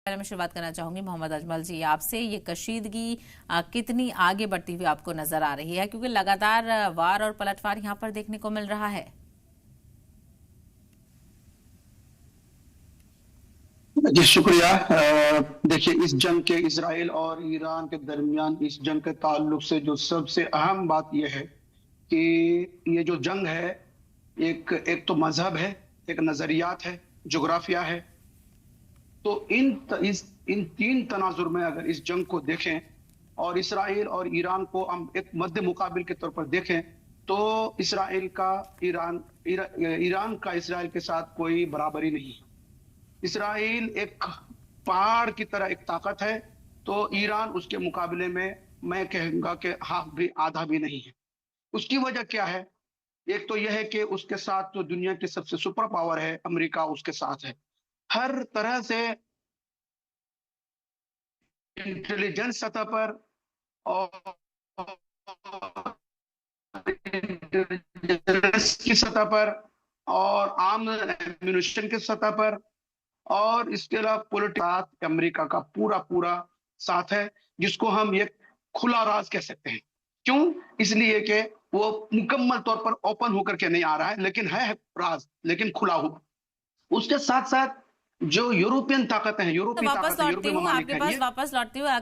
पहले मैं शुरुआत करना चाहूंगी मोहम्मद अजमल जी आपसे। ये कशीदगी कितनी आगे बढ़ती हुई आपको नजर आ रही है, क्योंकि लगातार वार और पलटवार यहाँ पर देखने को मिल रहा है। जी शुक्रिया। देखिए, इस जंग के इजराइल और ईरान के दरमियान इस जंग के ताल्लुक से जो सबसे अहम बात यह है कि ये जो जंग है, एक एक तो मजहब है, एक नजरियात है, जोग्राफिया है। तो इन तीन तनाजुर में अगर इस जंग को देखें और इसराइल और ईरान को हम एक मध्य मुकाबिल के तौर पर देखें, तो इसराइल का ईरान का इसराइल के साथ कोई बराबरी नहीं है। इसराइल एक पहाड़ की तरह एक ताकत है, तो ईरान उसके मुकाबले में मैं कहूंगा कि हाफ भी आधा भी नहीं है। उसकी वजह क्या है? एक तो यह है कि उसके साथ जो दुनिया की सबसे सुपर पावर है अमेरिका, उसके साथ है हर तरह से, इंटेलिजेंस सतह पर और इंटेलिजेंस की सतह पर और आर्म एम्यूनिशन की सतह पर, और इसके अलावा पॉलिटिक्स अमेरिका का पूरा पूरा साथ है, जिसको हम एक खुला राज कह सकते हैं। क्यों? इसलिए कि वो मुकम्मल तौर पर ओपन होकर के नहीं आ रहा है, लेकिन है राज, लेकिन खुला हुआ। उसके साथ साथ जो यूरोपियन तो ताकतें हैं, यूरोपीय वापस लौटती यूरोपीय हूँ ममालिक आपके हैं पास, ये। वापस लौटती हूँ।